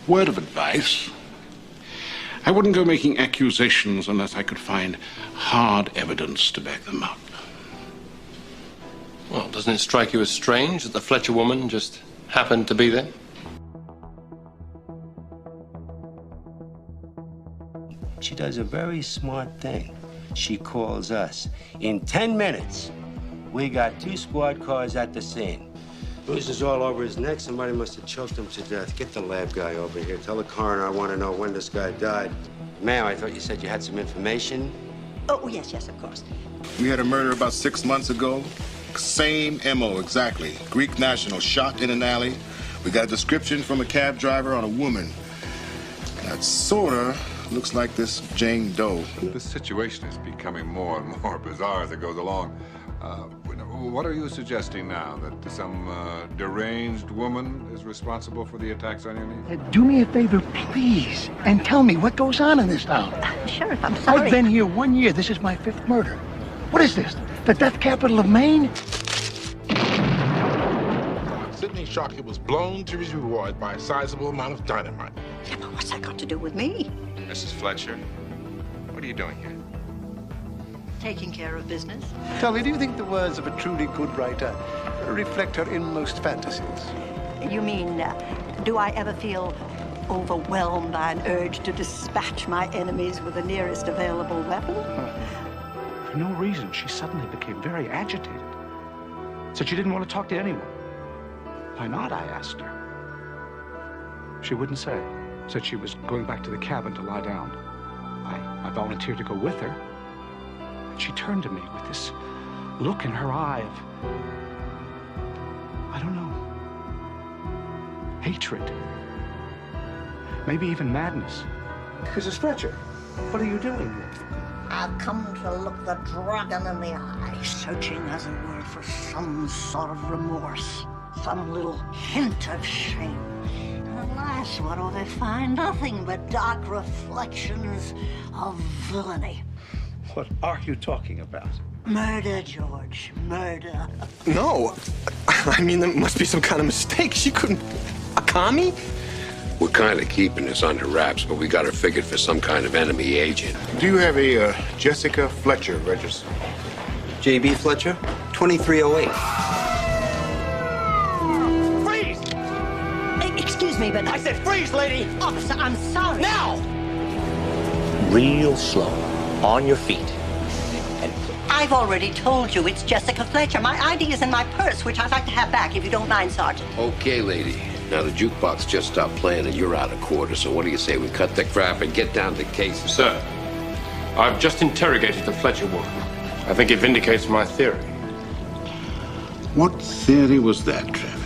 Word of advice. I wouldn't go making accusations unless I could find hard evidence to back them up. Well, doesn't it strike you as strange that the Fletcher woman just happened to be there? She does a very smart thing. She calls us. In 10 minutes, we got 2 squad cars at the scene. Bruises all over his neck. Somebody must have choked him to death. Get the lab guy over here. Tell the coroner I want to know when this guy died. Ma'am, I thought you said you had some information. Oh, yes, of course. We had a murder about 6 months ago. Same M.O. exactly. Greek national shot in an alley. We got a description from a cab driver on a woman. That sorta looks like this Jane Doe. This situation is becoming more and more bizarre as it goes along. What are you suggesting now? That some deranged woman is responsible for the attacks on your niece? Do me a favor, please, and tell me what goes on in this town. Sheriff, I'm sorry. I've been here 1 year. This is my 5th murder. What is this? The death capital of Maine? Sidney Sharkey was blown to his reward by a sizable amount of dynamite. Yeah, but what's that got to do with me? Mrs. Fletcher, what are you doing here? Taking care of business. Tell me, do you think the words of a truly good writer reflect her inmost fantasies? You mean, do I ever feel overwhelmed by an urge to dispatch my enemies with the nearest available weapon? For no reason, she suddenly became very agitated. Said she didn't want to talk to anyone. Why not, I asked her. She wouldn't say. Said she was going back to the cabin to lie down. I volunteered to go with her. And she turned to me with this look in her eye of, I don't know, hatred. Maybe even madness. Mrs. Fletcher, what are you doing here? I've come to look the dragon in the eye, searching, as it were, for some sort of remorse, some little hint of shame. And alas, what do they find? Nothing but dark reflections of villainy. What are you talking about? Murder, George, murder. No. I mean, there must be some kind of mistake. She couldn't... A commie? We're kind of keeping this under wraps, but we got her figured for some kind of enemy agent. Do you have a Jessica Fletcher register? J.B. Fletcher, 2308. Freeze! Excuse me, but... I said freeze, lady! Officer, I'm sorry. Now! Real slow. On your feet. I've already told you it's Jessica Fletcher. My ID is in my purse, which I'd like to have back if you don't mind, Sergeant. Okay, lady. Now, the jukebox just stopped playing and you're out of quarter, so what do you say we cut the crap and get down to cases? Sir, I've just interrogated the Fletcher woman. I think it vindicates my theory. What theory was that, Travis?